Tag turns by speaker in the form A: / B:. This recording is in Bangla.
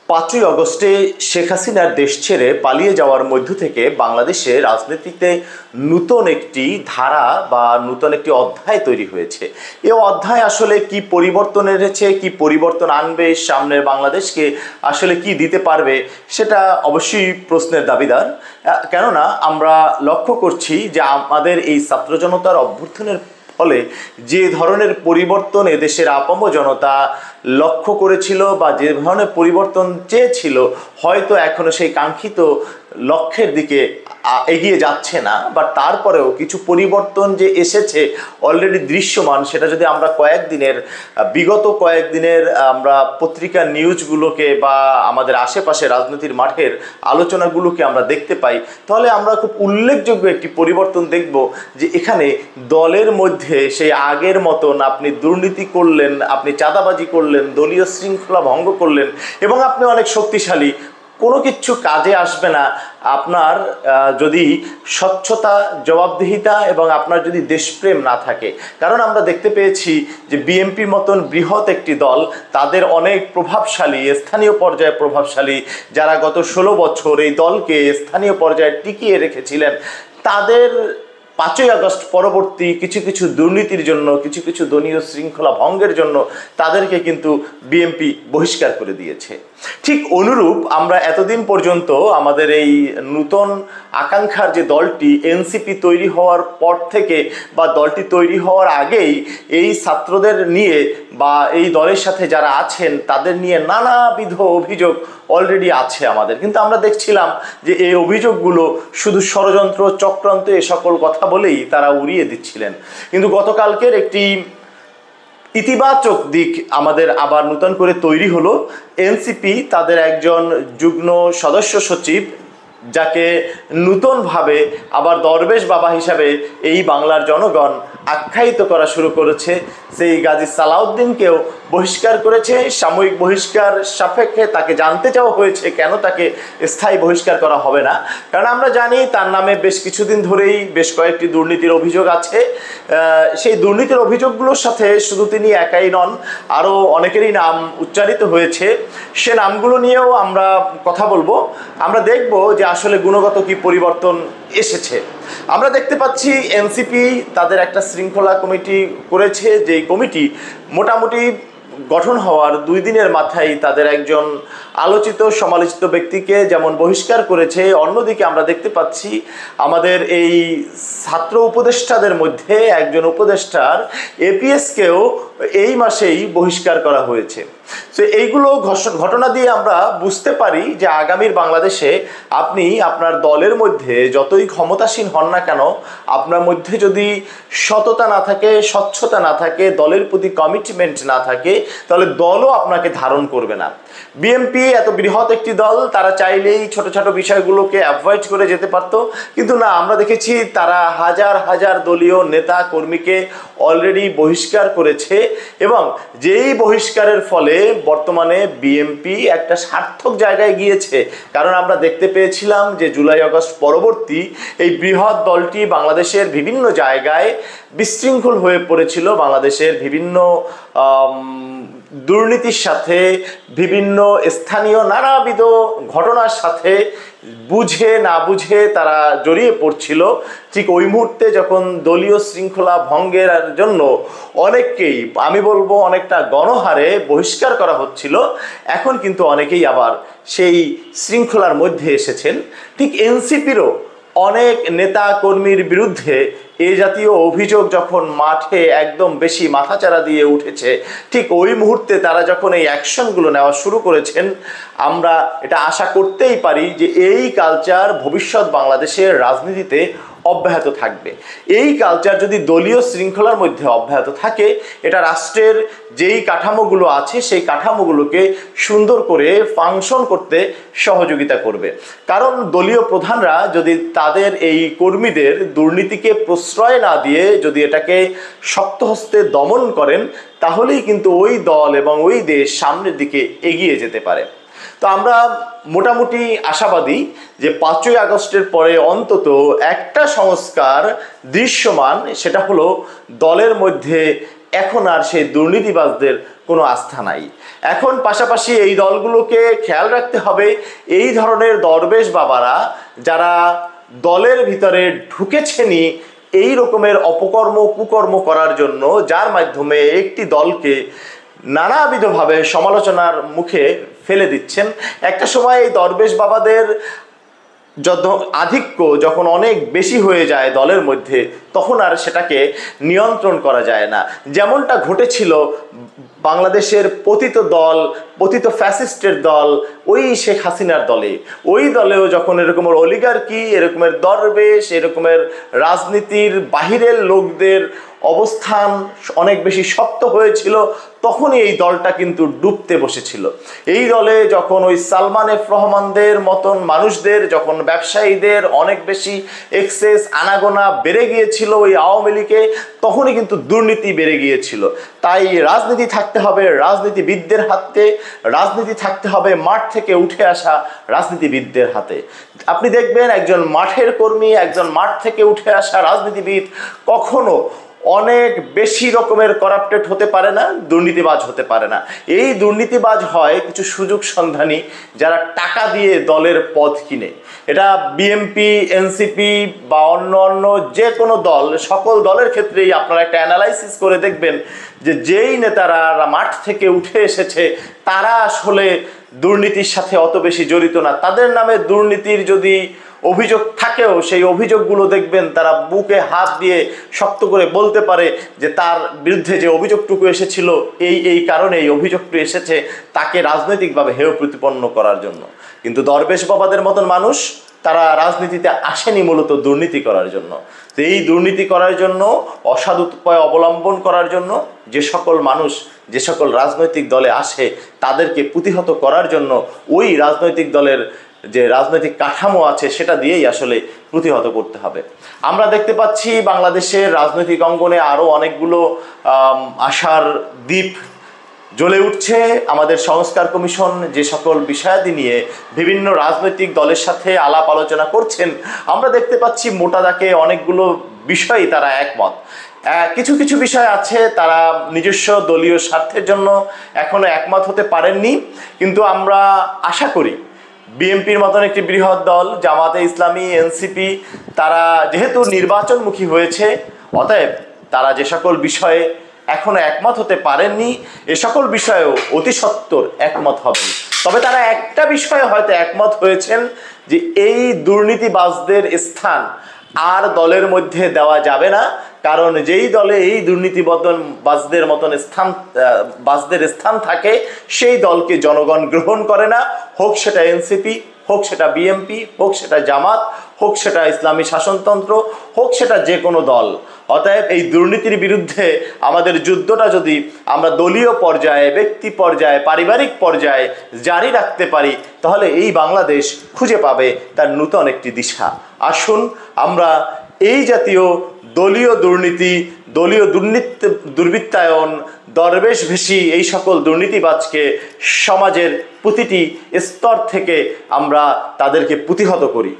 A: 5ই আগস্টে শেখ হাসিনার দেশ ছেড়ে পালিয়ে যাওয়ার মধ্য থেকে বাংলাদেশে রাজনীতিতে নতুন একটি ধারা বা নতুন একটি অধ্যায় তৈরি হয়েছে। এই অধ্যায় আসলে কি পরিবর্তন এনেছে, কি পরিবর্তন আনবে, সামনের বাংলাদেশকে আসলে কি দিতে পারবে, সেটা অবশ্যই প্রশ্নের দাবিদার। কেননা আমরা লক্ষ্য করছি যে আমাদের এই ছাত্র জনতার অভ্যুত্থানের ফলে যে ধরনের পরিবর্তন এদেশের আপাম জনতা লক্ষ্য করেছিল বা যে ধরনের পরিবর্তন চেয়েছিল, হয়তো এখনো সেই কাঙ্ক্ষিত লক্ষ্যের দিকে এগিয়ে যাচ্ছে না। বাট তারপরেও কিছু পরিবর্তন যে এসেছে অলরেডি দৃশ্যমান, সেটা যদি আমরা বিগত কয়েকদিনের আমরা পত্রিকার নিউজগুলোকে বা আমাদের আশেপাশে রাজনীতির মাঠের আলোচনাগুলোকে আমরা দেখতে পাই, তাহলে আমরা খুব উল্লেখযোগ্য একটি পরিবর্তন দেখব যে এখানে দলের মধ্যে সেই আগের মতন আপনি দুর্নীতি করলেন, আপনি চাঁদাবাজি করলেন, দলীয় শৃঙ্খলা ভঙ্গ করলেন এবং আপনি অনেক শক্তিশালী, কোনো কিছু কাজে আসবে না আপনার যদি স্বচ্ছতা, জবাবদিহিতা এবং আপনার যদি দেশপ্রেম না থাকে। কারণ আমরা দেখতে পেয়েছি যে বিএনপির মতন বৃহৎ একটি দল, তাদের অনেক প্রভাবশালী, স্থানীয় পর্যায়ে প্রভাবশালী যারা গত 16 বছর এই দলকে স্থানীয় পর্যায়ে টিকিয়ে রেখেছিলেন, তাদের 5ই আগস্ট পরবর্তী কিছু দুর্নীতির জন্য, কিছু দলীয় শৃঙ্খলা ভঙ্গের জন্য তাদেরকে কিন্তু বিএনপি বহিষ্কার করে দিয়েছে। ঠিক অনুরূপ আমরা এতদিন পর্যন্ত আমাদের এই নূতন আকাঙ্ক্ষার যে দলটি এনসিপি তৈরি হওয়ার পর থেকে বা দলটি তৈরি হওয়ার আগেই এই ছাত্রদের নিয়ে বা এই দলের সাথে যারা আছেন তাদের নিয়ে নানাবিধ অভিযোগ অলরেডি আছে আমাদের, কিন্তু আমরা দেখছিলাম যে এই অভিযোগগুলো শুধু ষড়যন্ত্র, চক্রান্ত এ সকল কথা বলেই তারা উড়িয়ে দিচ্ছিলেন। কিন্তু গতকালকের একটি ইতিবাচক দিক আমাদের আবার নতুন করে তৈরি হলো। এনসিপি তাদের একজন যুগ্ম সদস্য সচিব, যাকে নতুনভাবে আবার দরবেশ বাবা হিসাবে এই বাংলার জনগণ আখ্যায়িত করা শুরু করেছে, সেই গাজী সালাউদ্দিনকেও বহিষ্কার করেছে। সাময়িক বহিষ্কার সাপেক্ষে তাকে জানতে চাওয়া হয়েছে কেন তাকে স্থায়ী বহিষ্কার করা হবে না। কারণ আমরা জানি তার নামে বেশ কিছুদিন ধরেই বেশ কয়েকটি দুর্নীতির অভিযোগ আছে। সেই দুর্নীতির অভিযোগগুলোর সাথে শুধু তিনি একাই নন, আরও অনেকেরই নাম উচ্চারিত হয়েছে। সে নামগুলো নিয়েও আমরা কথা বলবো। আমরা দেখব যে আসলে গুণগত কি পরিবর্তন এসেছে। আমরা দেখতে পাচ্ছি এনসিপি তাদের একটা শৃঙ্খলা কমিটি করেছে, যেই কমিটি মোটামুটি গঠন হওয়ার 2 দিনের মাথায় তাদের একজন আলোচিত সমালোচিত ব্যক্তিকে যেমন বহিষ্কার করেছে, অন্যদিকে আমরা দেখতে পাচ্ছি আমাদের এই ছাত্র উপদেষ্টাদের মধ্যে একজন উপদেষ্টার এপিএসকেও এই মাসেই বহিষ্কার করা হয়েছে। তো এইগুলো ঘটনা দিয়ে আমরা বুঝতে পারি যে আগামীর বাংলাদেশে আপনি আপনার দলের মধ্যে যতই ক্ষমতাসীন হন না কেন, আপনার মধ্যে যদি সততা না থাকে, স্বচ্ছতা না থাকে, দলের প্রতি কমিটমেন্ট না থাকে, তাহলে দলও আপনাকে ধারণ করবে না। বিএনপি এত বৃহৎ একটি দল, তারা চাইলেই ছোট ছোট বিষয়গুলোকে অ্যাভয়েড করে যেতে পারত, কিন্তু না, আমরা দেখেছি তারা হাজার হাজার দলীয় নেতা কর্মীকে অলরেডি বহিষ্কার করেছে এবং যেই বহিষ্কারের ফলে বর্তমানে বিএনপি একটা সার্থক জায়গায় গিয়েছে। কারণ আমরা দেখতে পেয়েছিলাম যে জুলাই আগস্ট পরবর্তী এই বৃহৎ দলটি বাংলাদেশের বিভিন্ন জায়গায় বিশৃঙ্খল হয়ে পড়েছিল, বাংলাদেশের বিভিন্ন দুর্নীতির সাথে, বিভিন্ন স্থানীয় নানাবিধ ঘটনার সাথে বুঝে না বুঝে তারা জড়িয়ে পড়ছিল। ঠিক ওই মুহূর্তে যখন দলীয় শৃঙ্খলা ভঙ্গের জন্য অনেককেই, আমি বলবো অনেকটা গণহারে বহিষ্কার করা হচ্ছিল, এখন কিন্তু অনেকেই আবার সেই শৃঙ্খলার মধ্যে এসেছেন। ঠিক এনসিপিরও অনেক নেতা কর্মীর বিরুদ্ধে এ জাতীয় অভিযোগ যখন মাঠে একদম বেশি মাথাচাড়া দিয়ে উঠেছে, ঠিক ওই মুহূর্তে তারা যখন এই অ্যাকশনগুলো নেওয়া শুরু করেছেন, আমরা এটা আশা করতেই পারি যে এই কালচার ভবিষ্যৎ বাংলাদেশের রাজনীতিতে অব্যাহত থাকবে। এই কালচার যদি দলীয় শৃঙ্খলার মধ্যে অব্যাহত থাকে, এটা রাষ্ট্রের যেই কাঠামোগুলো আছে সেই কাঠামোগুলোকে সুন্দর করে ফাংশন করতে সহযোগিতা করবে। কারণ দলীয় প্রধানরা যদি তাদের এই কর্মীদের দুর্নীতিকে প্রশ্রয় না দিয়ে যদি এটাকে শক্ত হস্তে দমন করেন, তাহলেই কিন্তু ওই দল এবং ওই দেশ সামনের দিকে এগিয়ে যেতে পারে। তো আমরা মোটামুটি আশাবাদী যে 5ই আগস্টের পরে অন্তত একটা সংস্কার দৃশ্যমান, সেটা হলো দলের মধ্যে এখন আর সেই দুর্নীতিবাজদের কোনো আস্থা নাই। এখন পাশাপাশি এই দলগুলোকে খেয়াল রাখতে হবে, এই ধরনের দরবেশ বাবারা যারা দলের ভিতরে ঢুকেছেনি এই রকমের অপকর্ম কুকর্ম করার জন্য, যার মাধ্যমে একটি দলকে নানাবিধভাবে সমালোচনার মুখে ফেলে দিচ্ছেন। একটা সময় এই দরবেশ বাবাদের আধিক্য যখন অনেক বেশি হয়ে যায় দলের মধ্যে, তখন আর সেটাকে নিয়ন্ত্রণ করা যায় না। যেমনটা ঘটেছিল বাংলাদেশের পতিত দল, পতিত ফ্যাসিস্টের দল, ওই শেখ হাসিনার দলে, ওই দলেও যখন এরকমের অলিগার্কি, এরকমের দরবেশ, এরকমের রাজনীতির বাহিরের লোকদের অবস্থান অনেক বেশি শক্ত হয়েছিল, তখনই এই দলটা কিন্তু ডুবতে বসেছিল। এই দলে যখন ওই সালমান এফ রহমানদের মতন মানুষদের, যখন ব্যবসায়ীদের অনেক বেশি এক্সেস আনাগোনা বেড়ে গিয়েছিল ওই আওয়ামী লীগে, তখনই কিন্তু দুর্নীতি বেড়ে গিয়েছিল। তাই রাজনীতি থাকতে হবে রাজনীতিবিদদের হাতে, রাজনীতি থাকতে হবে মাঠ থেকে উঠে আসা রাজনীতিবিদদের হাতে। আপনি দেখবেন একজন মাঠের কর্মী, একজন মাঠ থেকে উঠে আসা রাজনীতিবিদ কখনো অনেক বেশি রকমের করাপ্টেড হতে পারে না, দুর্নীতিবাজ হতে পারে না। এই দুর্নীতিবাজ হয় কিছু সুযোগ সন্ধানী যারা টাকা দিয়ে দলের পদ কিনে। এটা বিএনপি, এনসিপি বা অন্য অন্য যে কোনো দল, সকল দলের ক্ষেত্রেই আপনারা একটা অ্যানালাইসিস করে দেখবেন যে যেই নেতারা মাঠ থেকে উঠে এসেছে তারা আসলে দুর্নীতির সাথে অত বেশি জড়িত না। তাদের নামে দুর্নীতির যদি অভিযোগ থাকেও, সেই অভিযোগগুলো দেখবেন তারা বুকে হাত দিয়ে শক্ত করে বলতে পারে যে তার বিরুদ্ধে যে অভিযোগটুকু এসেছিল এই কারণে এই অভিযোগটি এসেছে, তাকে রাজনৈতিকভাবে হেয় প্রতিপন্ন করার জন্য। কিন্তু দরবেশ বাবাদের মতন মানুষ, তারা রাজনীতিতে আসেনি মূলত দুর্নীতি করার জন্য। তো এই দুর্নীতি করার জন্য, অসাধু উপায় অবলম্বন করার জন্য যে সকল মানুষ, যে সকল রাজনৈতিক দলে আসে, তাদেরকে প্রতিহত করার জন্য ওই রাজনৈতিক দলের যে রাজনৈতিক কাঠামো আছে সেটা দিয়েই আসলে প্রতিহত করতে হবে। আমরা দেখতে পাচ্ছি বাংলাদেশের রাজনৈতিক অঙ্গনে আরও অনেকগুলো আশার দ্বীপ জ্বলে উঠছে। আমাদের সংস্কার কমিশন যে সকল বিষয়াদি নিয়ে বিভিন্ন রাজনৈতিক দলের সাথে আলাপ আলোচনা করছেন, আমরা দেখতে পাচ্ছি মোটা দাগে অনেকগুলো বিষয়ই তারা একমত। কিছু কিছু বিষয় আছে তারা নিজস্ব দলীয় স্বার্থের জন্য এখনো একমত হতে পারেননি, কিন্তু আমরা আশা করি বিএনপির মতন একটি বৃহৎ দল, জামাতে ইসলামী, এনসিপি, তারা যেহেতু নির্বাচনমুখী হয়েছে, অতএব তারা যে সকল বিষয়ে এখনো একমত হতে পারেননি, এ সকল বিষয়েও অতি সত্বর একমত হবেন। তবে তারা একটা বিষয়ে হয়তো একমত হয়েছেন যে এই দুর্নীতিবাজদের স্থান আর দলের মধ্যে দেওয়া যাবে না, কারণ যেই দলে এই দুর্নীতিবাজদের মতন বাজদের স্থান থাকে, সেই দলকে জনগণ গ্রহণ করে না। হোক সেটা এনসিপি, হোক সেটা বিএনপি, হোক সেটা জামাত, হোক সেটা ইসলামী শাসনতন্ত্র, হোক সেটা যে কোনো দল। অতএব এই দুর্নীতির বিরুদ্ধে আমাদের যুদ্ধটা যদি আমরা দলীয় পর্যায়ে, ব্যক্তি পর্যায়ে, পারিবারিক পর্যায়ে জারি রাখতে পারি, তাহলে এই বাংলাদেশ খুঁজে পাবে তার নূতন একটি দিশা। আসুন আমরা এই জাতীয় দলীয় দুর্নীতি, দলীয় দুর্বৃত্তায়ন, দরবেশভেষী এই সকল দুর্নীতিবাজকে সমাজের প্রতিটি স্তর থেকে আমরা তাদেরকে প্রতিহত করি।